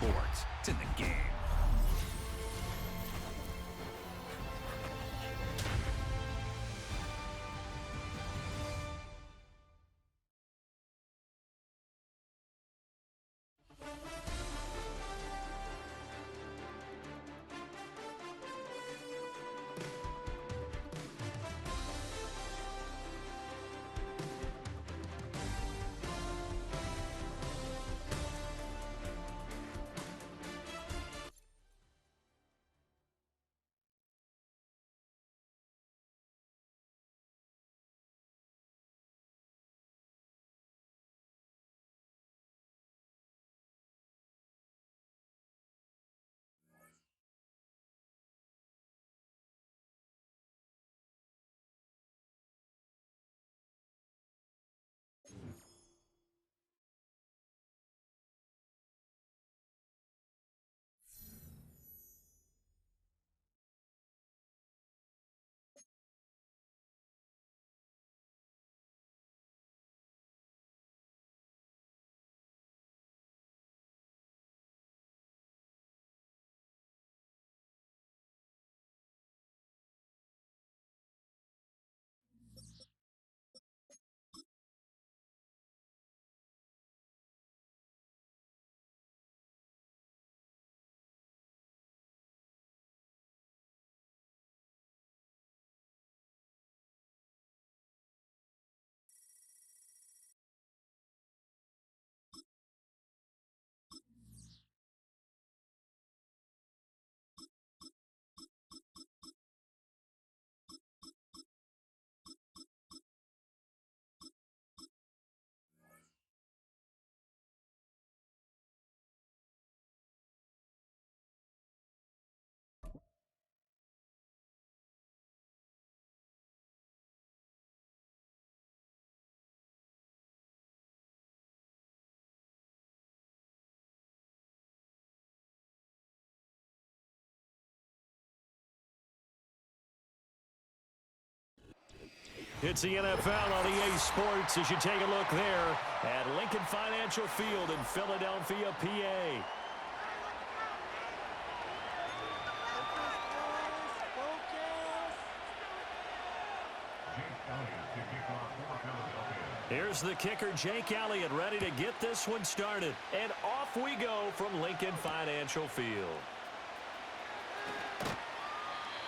sports. It's in the game. It's the NFL on EA Sports as you take a look there at Lincoln Financial Field in Philadelphia, PA. Here's the kicker, Jake Elliott, ready to get this one started. And off we go from Lincoln Financial Field.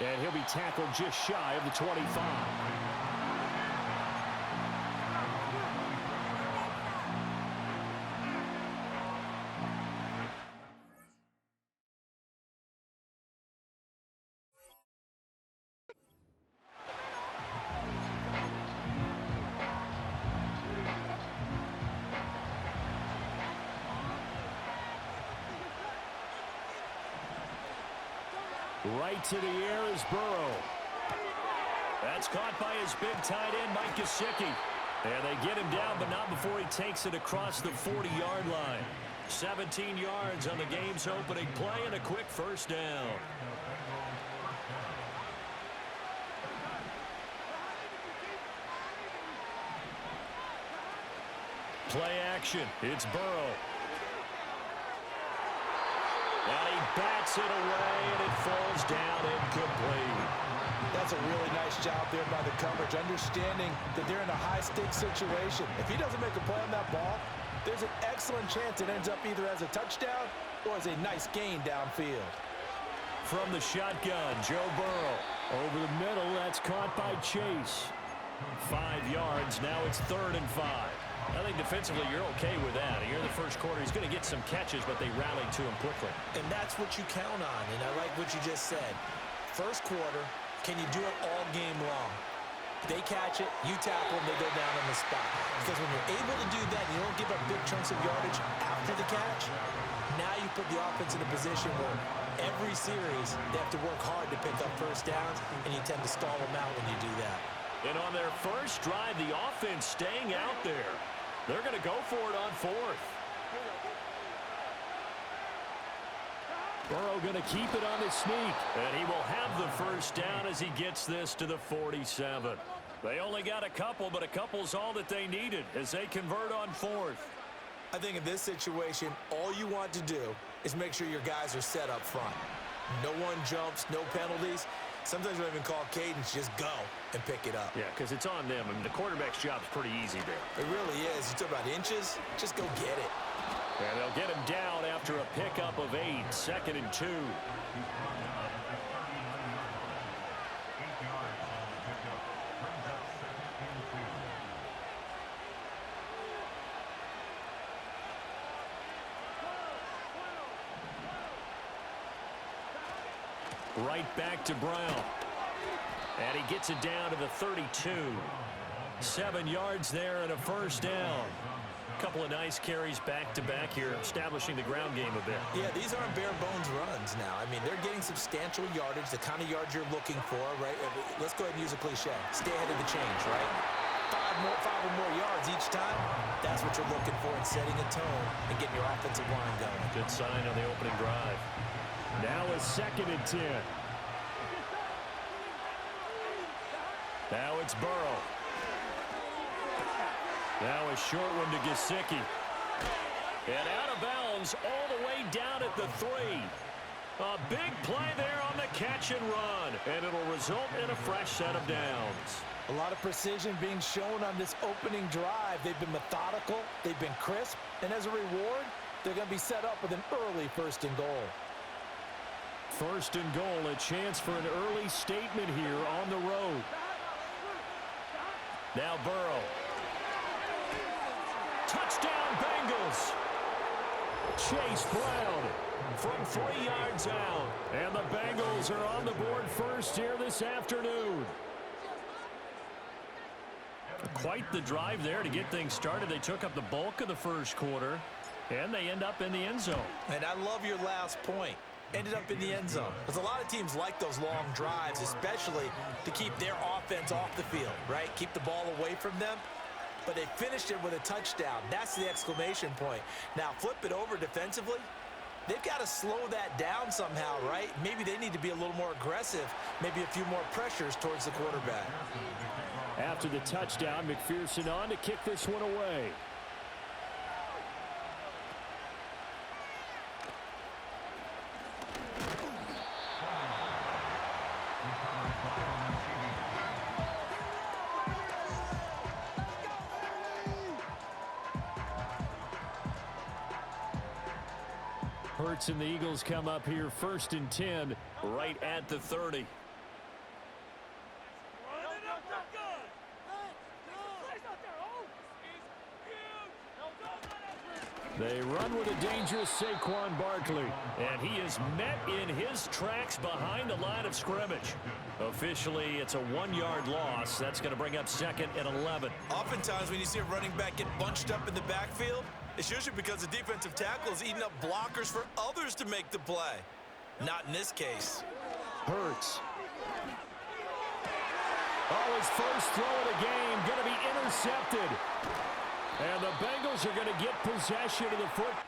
And he'll be tackled just shy of the 25. Right to the air is Burrow. That's caught by his big tight end, Mike Gesicki. And they get him down, but not before he takes it across the 40-yard line. 17 yards on the game's opening play and a quick first down. Play action. It's Burrow. And he bats it away, and it falls down incomplete. That's a really nice job there by the coverage, understanding that they're in a high-stakes situation. If he doesn't make a play on that ball, there's an excellent chance it ends up either as a touchdown or as a nice gain downfield. From the shotgun, Joe Burrow. Over the middle, that's caught by Chase. 5 yards, now it's 3rd and 5. I think defensively you're okay with that. Here in the first quarter, he's going to get some catches, but they rallied to him quickly. And that's what you count on, and I like what you just said. First quarter, can you do it all game long? They catch it, you tackle them, they go down on the spot. Because when you're able to do that, you don't give up big chunks of yardage after the catch, now you put the offense in a position where every series they have to work hard to pick up first downs, and you tend to stall them out when you do that. And on their first drive, the offense staying out there. They're going to go for it on 4th. Burrow going to keep it on the sneak. And he will have the first down as he gets this to the 47. They only got a couple, but a couple's all that they needed as they convert on 4th. I think in this situation, all you want to do is make sure your guys are set up front. No one jumps, no penalties. Sometimes we don't even call cadence, just go and pick it up. Yeah, because it's on them. I mean, the quarterback's job is pretty easy there. It really is. You talk about inches, just go get it. And they'll get him down after a pickup of 8, 2nd and 2. Right back to Brown. And he gets it down to the 32. 7 yards there and a first down. Couple of nice carries back-to-back here, establishing the ground game a bit. Yeah, these aren't bare-bones runs now. I mean, they're getting substantial yardage, the kind of yards you're looking for, right? Let's go ahead and use a cliche. Stay ahead of the change, right? Five or more yards each time. That's what you're looking for in setting a tone and getting your offensive line going. Good sign on the opening drive. Now a 2nd and 10. Now it's Burrow. Now a short one to Gesicki. And out of bounds all the way down at the 3. A big play there on the catch and run. And it'll result in a fresh set of downs. A lot of precision being shown on this opening drive. They've been methodical. They've been crisp. And as a reward, they're going to be set up with an early 1st and goal. 1st and goal, a chance for an early statement here on the road. Now Burrow. Touchdown Bengals. Chase Brown from 3 yards out. And the Bengals are on the board first here this afternoon. Quite the drive there to get things started. They took up the bulk of the first quarter, and they end up in the end zone. And I love your last point. Ended up in the end zone. Because a lot of teams like those long drives, especially to keep their offense off the field, right? Keep the ball away from them. But they finished it with a touchdown. That's the exclamation point. Now, flip it over defensively. They've got to slow that down somehow, right? Maybe they need to be a little more aggressive. Maybe a few more pressures towards the quarterback. After the touchdown, McPherson on to kick this one away. Hurts and the Eagles come up here 1st and 10 right at the 30. They run with a dangerous Saquon Barkley, and he is met in his tracks behind the line of scrimmage. Officially, it's a 1-yard loss. That's going to bring up 2nd and 11. Oftentimes when you see a running back get bunched up in the backfield, it's usually because the defensive tackle is eating up blockers for others to make the play. Not in this case. Hurts. Oh, his first throw of the game going to be intercepted. And the Bengals are going to get possession of the football.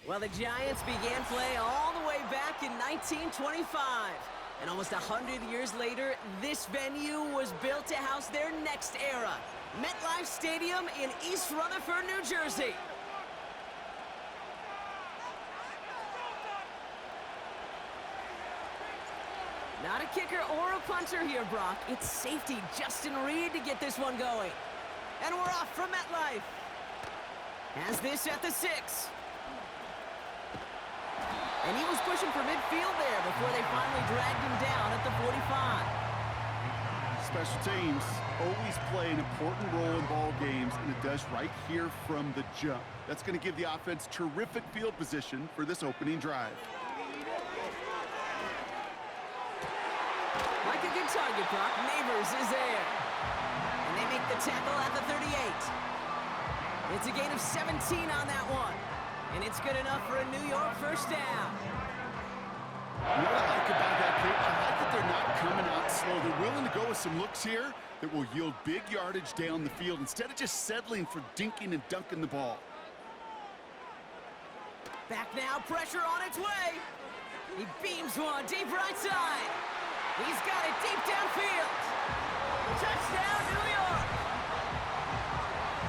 Well, the Giants began play all the way back in 1925. And almost 100 years later, this venue was built to house their next era. MetLife Stadium in East Rutherford, New Jersey. Not a kicker or a punter here, Brock. It's safety Justin Reed to get this one going. And we're off from MetLife. Has this at the 6. And he was pushing for midfield there before they finally dragged him down at the 45. Special teams always play an important role in ball games, and it does right here from the jump. That's going to give the offense terrific field position for this opening drive. Like a good target, Brock. Neighbors is there. And they make the tackle at the 38. It's a gain of 17 on that one. And it's good enough for a New York first down. You know what I like about that pick? I like that they're not coming out slow. They're willing to go with some looks here that will yield big yardage down the field instead of just settling for dinking and dunking the ball. Back now, pressure on its way. He beams one deep right side. He's got it deep downfield. Touchdown, New York.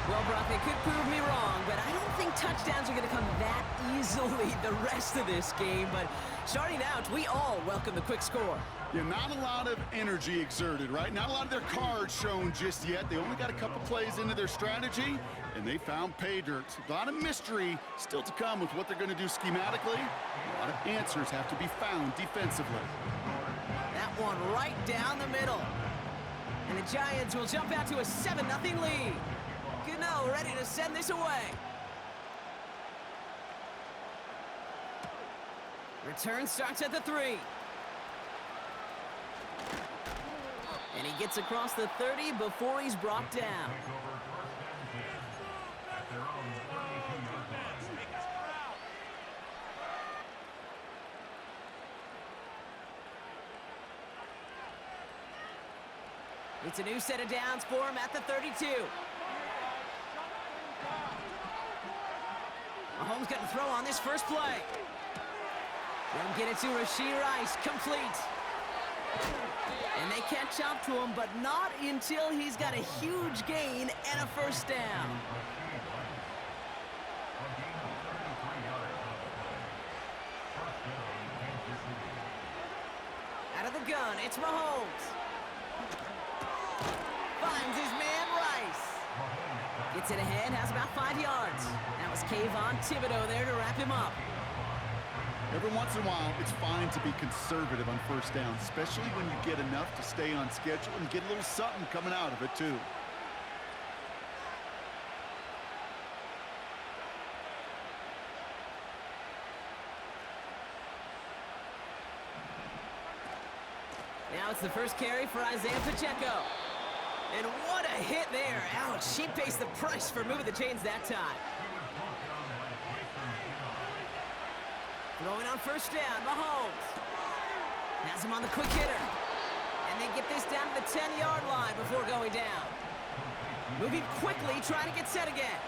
Well, Brock, they could prove me wrong, but I don't think touchdowns are going to come that easily the rest of this game. But starting out, we all welcome the quick score. Yeah, not a lot of energy exerted, right? Not a lot of their cards shown just yet. They only got a couple plays into their strategy, and they found pay dirt. A lot of mystery still to come with what they're going to do schematically. A lot of answers have to be found defensively. That one right down the middle. And the Giants will jump out to a 7-0 lead. Gano ready to send this away. Return starts at the 3. And he gets across the 30 before he's brought down. It's a new set of downs for him at the 32. Mahomes got to throw on this first play. They'll get it to Rashee Rice, complete. And they catch up to him, but not until he's got a huge gain and a first down. Out of the gun, it's Mahomes. Finds his man, Rice. Gets it ahead, has about 5 yards. That was Kayvon Thibodeau there to wrap him up. Every once in a while, it's fine to be conservative on first down, especially when you get enough to stay on schedule and get a little something coming out of it, too. Now it's the first carry for Isaiah Pacheco. And what a hit there. Ouch, she pays the price for moving the chains that time. Throwing on first down, Mahomes. Has him on the quick hitter. And they get this down to the 10-yard line before going down. Moving quickly, trying to get set again.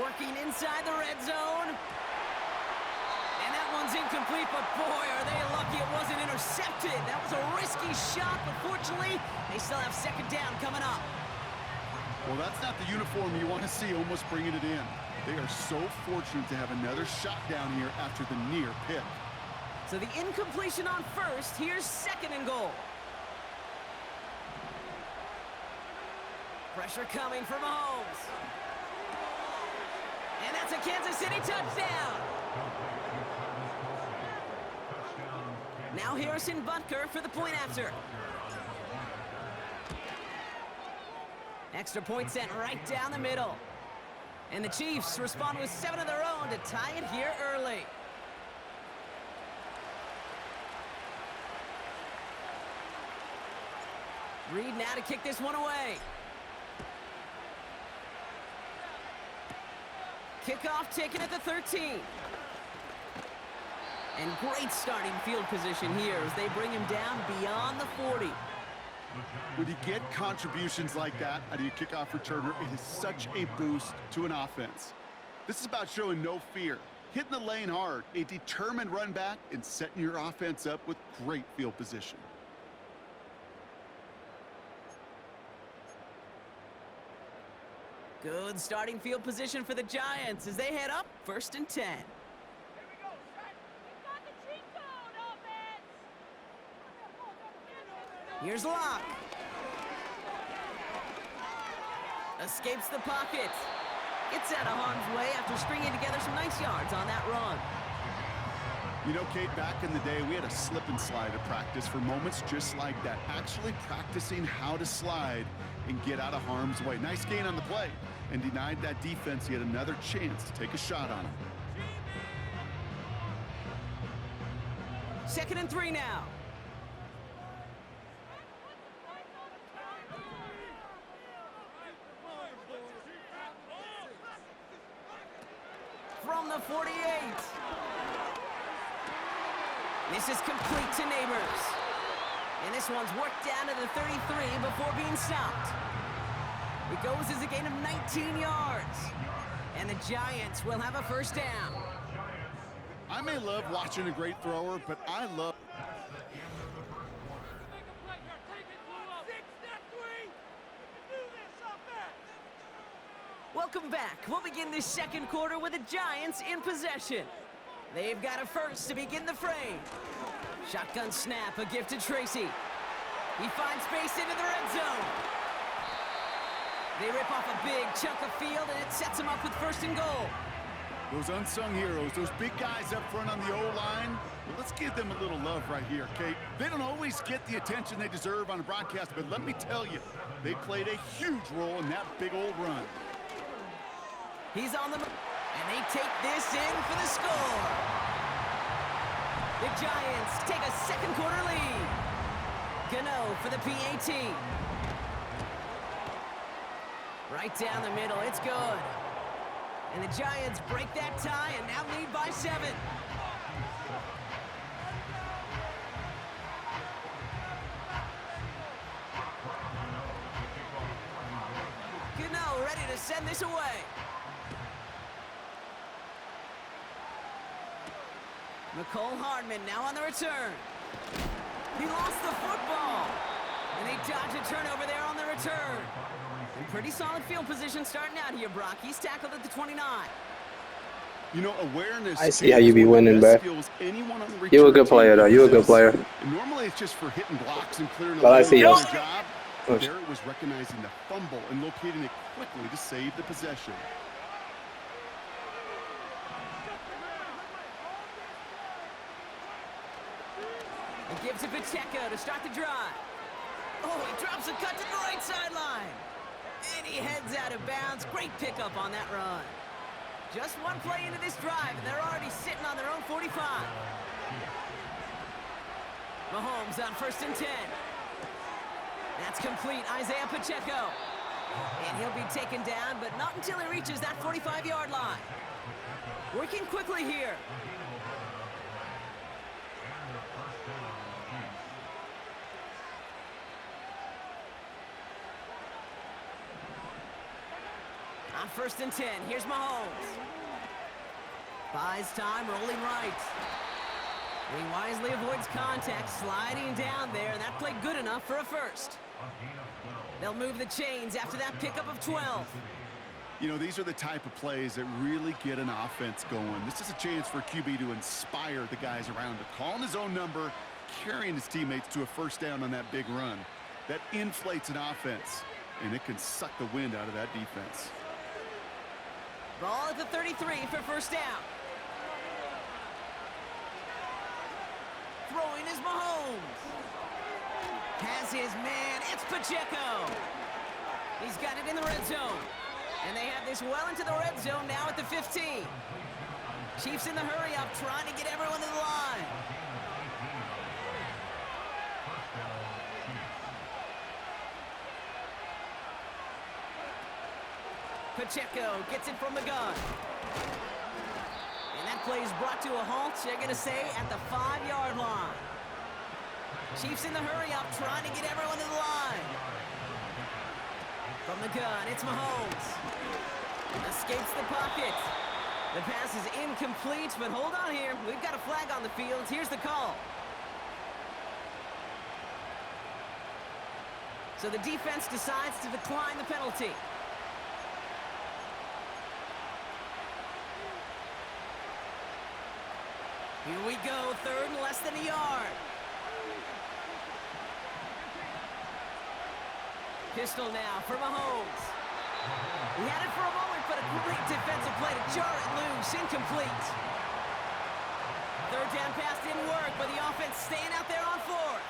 Working inside the red zone. And that one's incomplete, but boy, are they lucky it wasn't intercepted. That was a risky shot, but fortunately, they still have second down coming up. Well, that's not the uniform you want to see almost bringing it in. They are so fortunate to have another shot down here after the near pick. So the incompletion on first, here's 2nd and goal. Pressure coming for Mahomes. And that's a Kansas City touchdown. Now Harrison Butker for the point after. Extra point sent right down the middle. And the Chiefs respond with 7 of their own to tie it here early. Reed now to kick this one away. Kickoff taken at the 13. And great starting field position here as they bring him down beyond the 40. When you get contributions like that out of your kickoff returner, it is such a boost to an offense. This is about showing no fear, hitting the lane hard, a determined run back, and setting your offense up with great field position. Good starting field position for the Giants as they head up 1st and 10. Here's Locke. Escapes the pocket. Gets out of harm's way after stringing together some nice yards on that run. You know, Kate, back in the day, we had a slip and slide at practice for moments just like that. Actually practicing how to slide and get out of harm's way. Nice gain on the play, and denied that defense yet another chance to take a shot on him. 2nd and 3 now. From the 48. This is complete to Neighbors. And this one's worked down to the 33 before being stopped. It goes as a gain of 19 yards. And the Giants will have a 1st down. I may love watching a great thrower, but I love... Welcome back. We'll begin this 2nd quarter with the Giants in possession. They've got a 1st to begin the frame. Shotgun snap, a gift to Tracy. He finds space into the red zone. They rip off a big chunk of field, and it sets them up with 1st and goal. Those unsung heroes, those big guys up front on the O-line, well, let's give them a little love right here, Kate. They don't always get the attention they deserve on a broadcast, but let me tell you, they played a huge role in that big old run. He's on the move, and they take this in for the score. The Giants take a 2nd quarter lead. Gano for the PAT. Right down the middle, it's good. And the Giants break that tie and now lead by 7. Gano ready to send this away. McCole Hardman now on the return. He lost the football. And they dodge a turnover there on the return. And pretty solid field position starting out here, Brock. He's tackled at the 29. You know, awareness... I see how you be winning, bro. You a good player, though. You a good player. Normally it's just for hitting blocks and clearing But I see you. job. There it was recognizing the fumble and locating it quickly to save the possession. And gives it Pacheco to start the drive. Oh, he drops a cut to the right sideline. And he heads out of bounds. Great pickup on that run. Just one play into this drive, and they're already sitting on their own 45. Mahomes on 1st and 10. That's complete, Isaiah Pacheco. And he'll be taken down, but not until he reaches that 45-yard line. Working quickly here. On 1st and 10, here's Mahomes. Buys time, rolling right. And he wisely avoids contact, sliding down there, and that played good enough for a 1st. They'll move the chains after that pickup of 12. You know, these are the type of plays that really get an offense going. This is a chance for QB to inspire the guys around him. Calling his own number, carrying his teammates to a 1st down on that big run. That inflates an offense, and it can suck the wind out of that defense. Ball at the 33 for 1st down. Throwing is Mahomes. Has his man, it's Pacheco. He's got it in the red zone. And they have this well into the red zone now at the 15. Chiefs in the hurry-up, trying to get everyone to the line. Pacheco gets it from the gun. And that play is brought to a halt, they're going to say, at the 5-yard line. Chiefs in the hurry-up, trying to get everyone to the line. From the gun, it's Mahomes. Escapes the pocket. The pass is incomplete, but hold on here. We've got a flag on the field. Here's the call. So the defense decides to decline the penalty. Here we go, third and less than a yard. Pistol now for Mahomes. He had it for a moment, but a great defensive play to jar it loose. Incomplete. Third down pass didn't work, but the offense staying out there on fourth.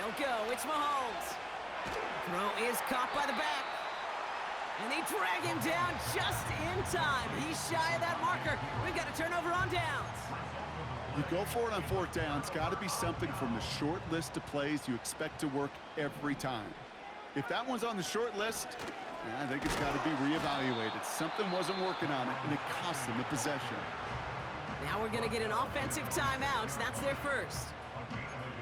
They'll go. It's Mahomes. Throw is caught by the back. And they drag him down just in time. He's shy of that marker. We've got a turnover on downs. You go for it on fourth down. It's got to be something from the short list of plays you expect to work every time. If that one's on the short list, I think it's got to be reevaluated. Something wasn't working on it, and it cost them the possession. Now we're going to get an offensive timeout. That's their first.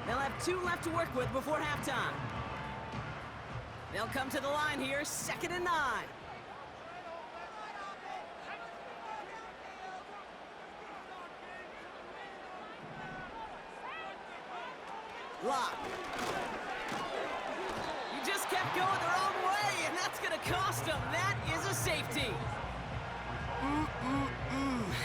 They'll have 2 left to work with before halftime. They'll come to the line here, 2nd and 9. Lock. You just kept going the wrong way, and that's going to cost them. That is a safety.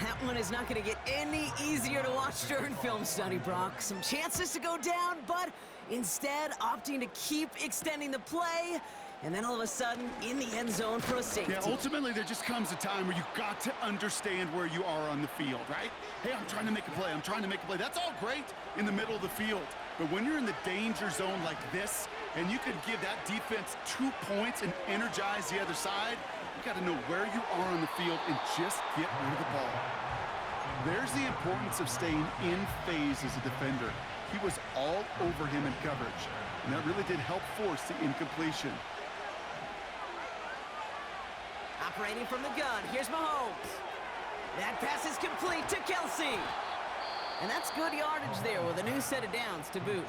That one is not going to get any easier to watch during film study, Brock. Some chances to go down, but instead opting to keep extending the play, and then all of a sudden in the end zone for a safety. Yeah, ultimately there just comes a time where you've got to understand where you are on the field, right? Hey, I'm trying to make a play. I'm trying to make a play. That's all great in the middle of the field. But when you're in the danger zone like this, and you can give that defense 2 points and energize the other side, you got to know where you are on the field and just get rid of the ball. There's the importance of staying in phase as a defender. He was all over him in coverage, and that really did help force the incompletion. Operating from the gun, here's Mahomes. That pass is complete to Kelsey. And that's good yardage there with a new set of downs to boot.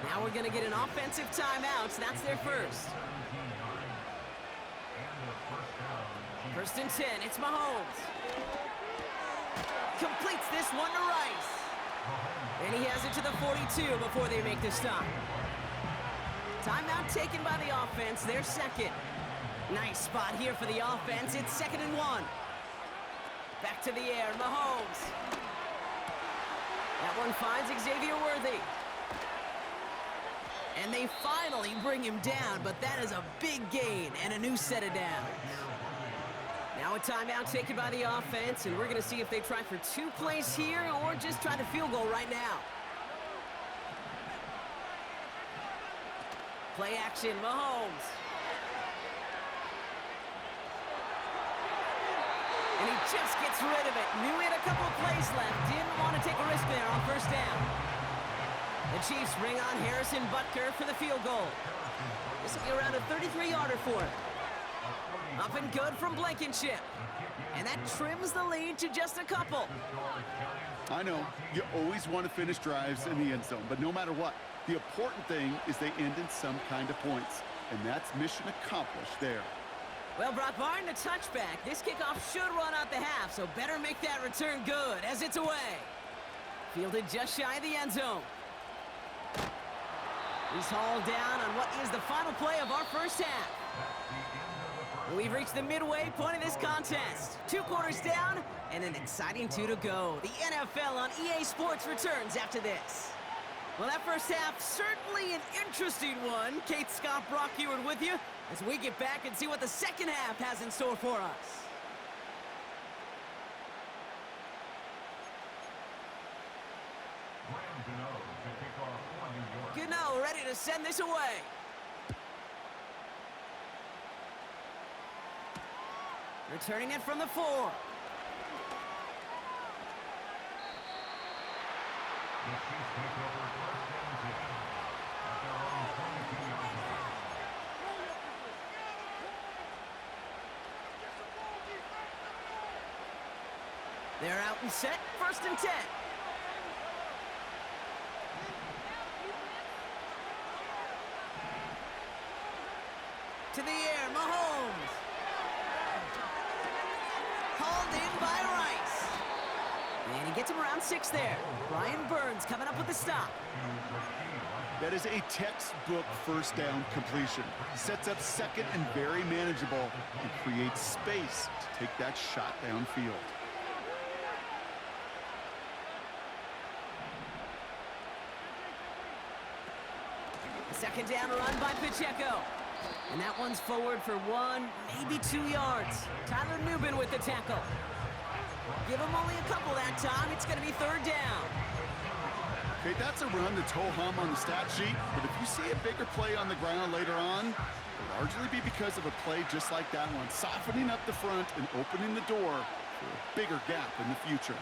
Now we're going to get an offensive timeout. That's their first. 1st and 10, it's Mahomes. Completes this one to Rice. And he has it to the 42 before they make the stop. Timeout taken by the offense, their second. Nice spot here for the offense. It's 2nd and 1. Back to the air, Mahomes. That one finds Xavier Worthy. And they finally bring him down, but that is a big gain and a new set of downs. Now a timeout taken by the offense, and we're going to see if they try for 2 plays here or just try the field goal right now. Play action, Mahomes. And he just gets rid of it. Knew he had a couple of plays left. Didn't want to take a risk there on 1st down. The Chiefs bring on Harrison Butker for the field goal. This will be around a 33-yarder for him. Up and good from Blankenship. And that trims the lead to just a couple. I know, you always want to finish drives in the end zone, but no matter what, the important thing is they end in some kind of points. And that's mission accomplished there. Well, Brock, barring the touchback, this kickoff should run out the half, so better make that return good as it's away. Fielded just shy of the end zone. He's hauled down on what is the final play of our first half. We've reached the midway point of this contest. 2 quarters down and an exciting 2 to go. The NFL on EA Sports returns after this. Well, that first half, certainly an interesting one. Kate, Scott, Brock Ewart with you as we get back and see what the second half has in store for us. Gano ready to send this away. Returning it from the 4. They're out and set, 1st and 10. To the air, Mahomes. hauled in by Rice. And he gets him around 6 there. Brian Burns coming up with the stop. That is a textbook first down completion. Sets up second and very manageable and creates space to take that shot downfield. Second down run by Pacheco. And that one's forward for 1, maybe 2 yards. Tyler Newbin with the tackle. Give him only a couple that time. It's going to be 3rd down. Okay, that's a run that's ho-hum on the stat sheet, but if you see a bigger play on the ground later on, it'll largely be because of a play just like that one, softening up the front and opening the door for a bigger gap in the future.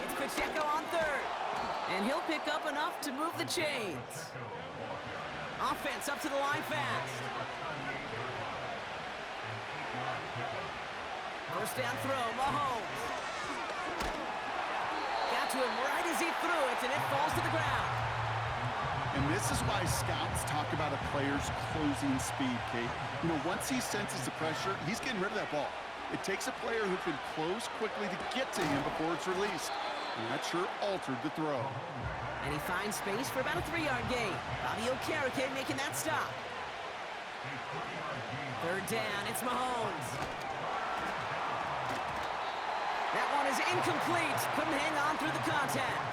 It's Pacheco on 3rd, and he'll pick up enough to move the chains. Offense up to the line fast. First down throw, Mahomes. Got to him right as he threw it, and it falls to the ground. And this is why scouts talk about a player's closing speed, Kate. You know, once he senses the pressure, he's getting rid of that ball. It takes a player who can close quickly to get to him before it's released. And that sure altered the throw. And he finds space for about a 3-yard gain. Bobby Okereke making that stop. 3rd down, it's Mahomes. That one is incomplete. Couldn't hang on through the contact.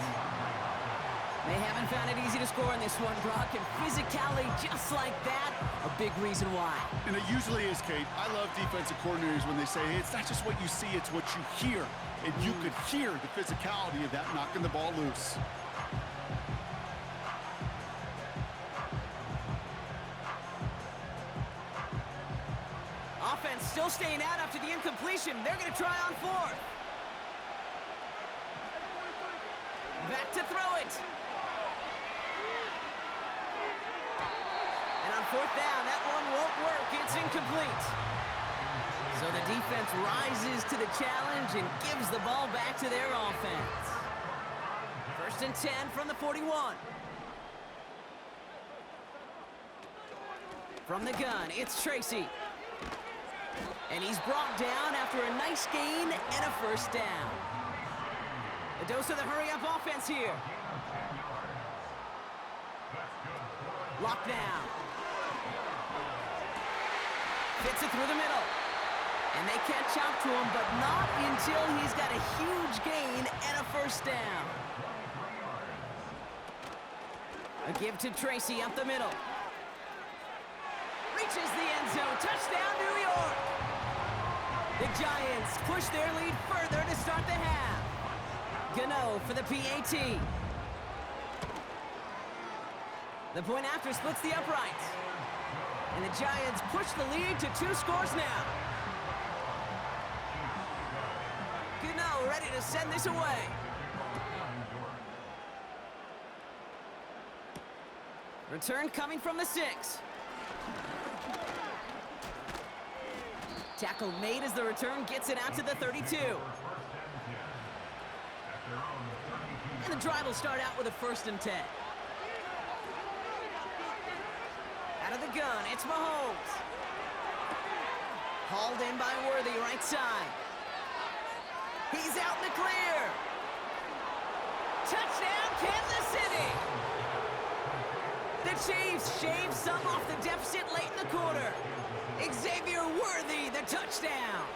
They haven't found it easy to score in this one, Brock, and physicality just like that, a big reason why. And it usually is, Kate. I love defensive coordinators when they say, hey, it's not just what you see, it's what you hear. And you could hear the physicality of that knocking the ball loose. Offense still staying out after the incompletion. They're going to try on 4th. Back to throw it. And on 4th down, that one won't work. It's incomplete. So the defense rises to the challenge and gives the ball back to their offense. 1st and 10 from the 41. From the gun, it's Tracy. And he's brought down after a nice gain and a 1st down. A dose of the hurry-up offense here. Lock down. Fits it through the middle. And they can't chop to him, but not until he's got a huge gain and a 1st down. A give to Tracy up the middle. Reaches the end zone. Touchdown, New York. The Giants push their lead further to start the half. Gano for the PAT. The point after splits the uprights. And the Giants push the lead to 2 scores now. Gano ready to send this away. Return coming from the 6. Tackle made as the return gets it out to the 32. And the drive will start out with a 1st and 10. Out of the gun, it's Mahomes. Hauled in by Worthy, right side. He's out in the clear. Touchdown, Kansas City. The Chiefs shave some off the deficit late in the quarter. Xavier Worthy, the touchdown.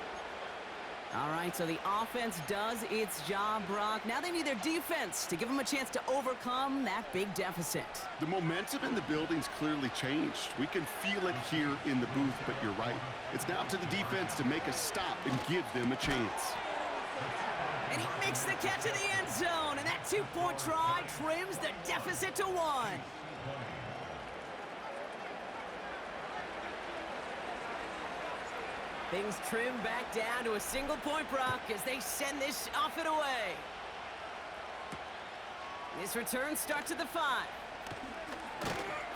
All right, so the offense does its job, Brock. Now they need their defense to give them a chance to overcome that big deficit. The momentum in the building's clearly changed. We can feel it here in the booth, but you're right. It's now up to the defense to make a stop and give them a chance. And he makes the catch in the end zone, and that 2-point try trims the deficit to 1. Things trim back down to a single point, Brock, as they send this off and away. This return starts at the 5.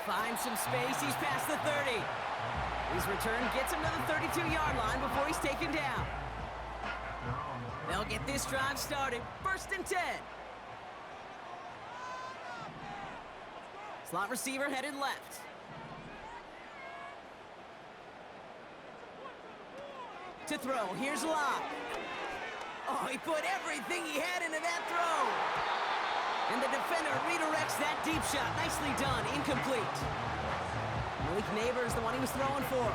Finds some space, he's past the 30. His return gets him to the 32-yard line before he's taken down. They'll get this drive started. 1st and 10. Slot receiver headed left. To throw, here's Locke. Oh, he put everything he had into that throw. And the defender redirects that deep shot. Nicely done, incomplete. Malik Neighbors, the one he was throwing for.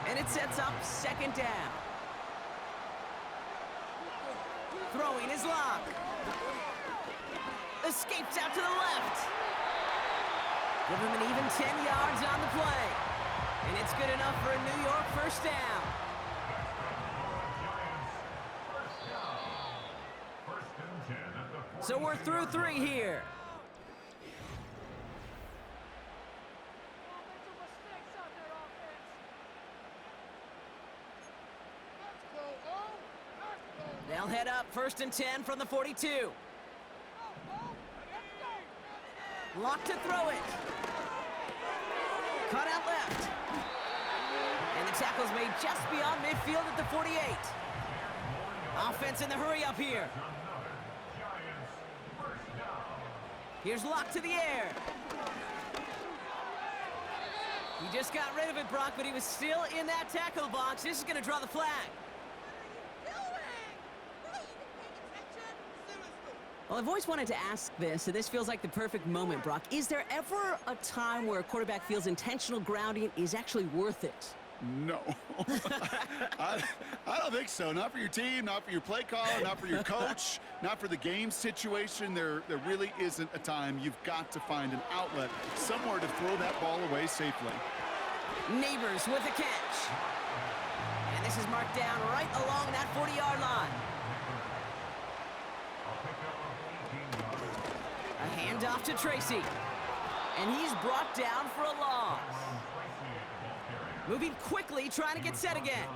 And it sets up second down. Throwing is Locke. Escapes out to the left. Give him an even 10 yards on the play. And it's good enough for a New York first down. So we're through 3 here. They'll head up 1st and 10 from the 42. Locke to throw it. Cut out left. And the tackle's made just beyond midfield at the 48. Offense in the hurry up here. Here's Locke to the air. He just got rid of it, Brock, but he was still in that tackle box. This is going to draw the flag. Well, I've always wanted to ask this, and this feels like the perfect moment, Brock. Is there ever a time where a quarterback feels intentional grounding is actually worth it? No. I don't think so. Not for your team, not for your play caller, not for your coach, not for the game situation. There really isn't a time. You've got to find an outlet, somewhere to throw that ball away safely. Neighbors with a catch. And this is marked down right along that 40-yard line. A handoff to Tracy. And he's brought down for a loss. Moving quickly, trying to get set again.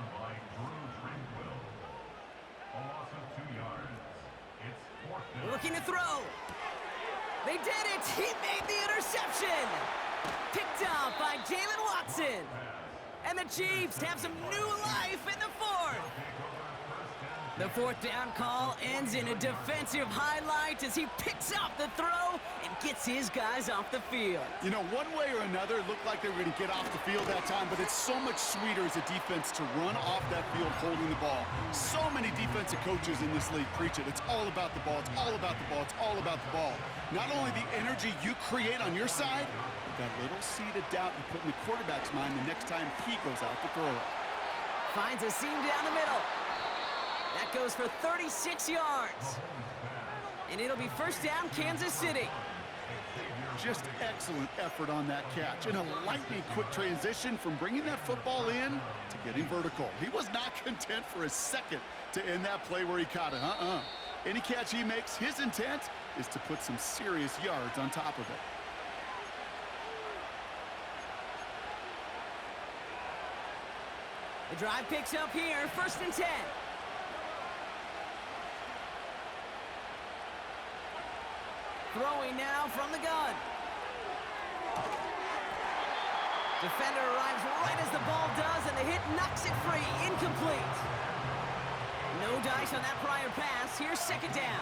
Looking to throw. They did it! He made the interception! Picked up by Jalen Watson. And the Chiefs have some new life in the 4th. The 4th down call ends in a defensive highlight as he picks up the throw and gets his guys off the field. You know, one way or another, it looked like they were going to get off the field that time, but it's so much sweeter as a defense to run off that field holding the ball. So many defensive coaches in this league preach it. It's all about the ball. It's all about the ball. It's all about the ball. Not only the energy you create on your side, but that little seed of doubt you put in the quarterback's mind the next time he goes out to throw it. Finds a seam down the middle. That goes for 36 yards. And it'll be first down, Kansas City. Just excellent effort on that catch. And a lightning quick transition from bringing that football in to getting vertical. He was not content for a second to end that play where he caught it. Any catch he makes, his intent is to put some serious yards on top of it. The drive picks up here, 1st and 10. Throwing now from the gun. Defender arrives right as the ball does, and the hit knocks it free. Incomplete. No dice on that prior pass. Here's 2nd down.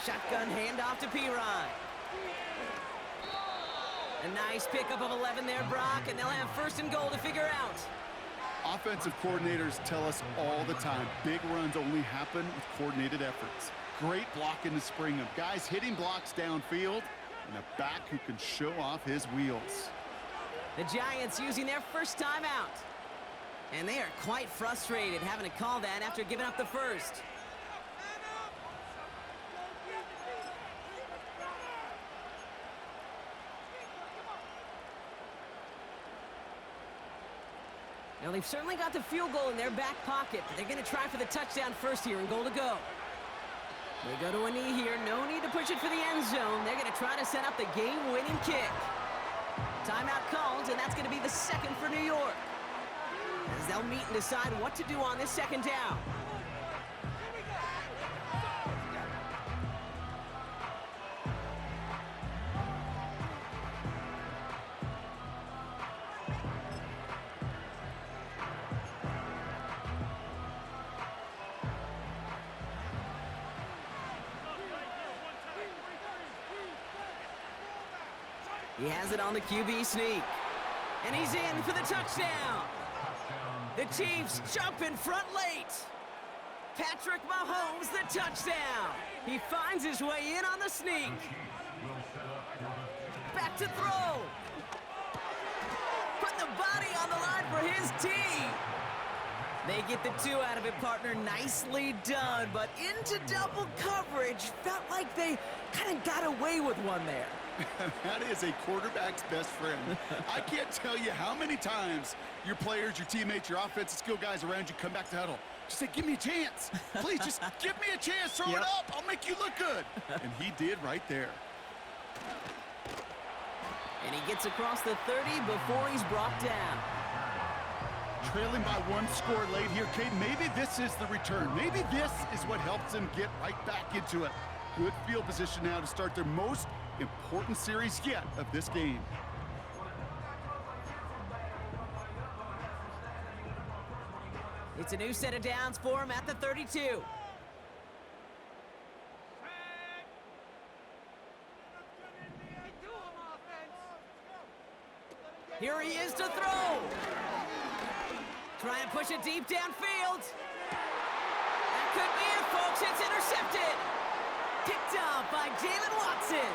Shotgun handoff to Pirine. A nice pickup of 11 there, Brock, and they'll have 1st and goal to figure out. Offensive coordinators tell us all the time, big runs only happen with coordinated efforts. Great blocking to spring them. Guys hitting blocks downfield, and a back who can show off his wheels. The Giants using their first timeout. And they are quite frustrated having to call that after giving up the first. Now, they've certainly got the field goal in their back pocket, but they're going to try for the touchdown first here and goal to go. They go to a knee here. No need to push it for the end zone. They're going to try to set up the game-winning kick. Timeout called, and that's going to be the 2nd for New York, as they'll meet and decide what to do on this 2nd down. He has it on the QB sneak. And he's in for the touchdown. The Chiefs jump in front late. Patrick Mahomes, the touchdown. He finds his way in on the sneak. Back to throw. Put the body on the line for his team. They get the 2 out of it, partner. Nicely done, but into double coverage. Felt like they kind of got away with one there. That is a quarterback's best friend. I can't tell you how many times your players, your teammates, your offensive skill guys around you come back to huddle. Just say, give me a chance. Please, just give me a chance. Throw it up. I'll make you look good. And he did right there. And he gets across the 30 before he's brought down. Trailing by 1 score late here, Kate. Maybe this is the return. Maybe this is what helps them get right back into it. Good field position now to start their most important series yet of this game. It's a new set of downs for him at the 32. Here he is to throw. Try and push it deep downfield. That could be it, folks. It's intercepted. Picked up by Jalen Watson.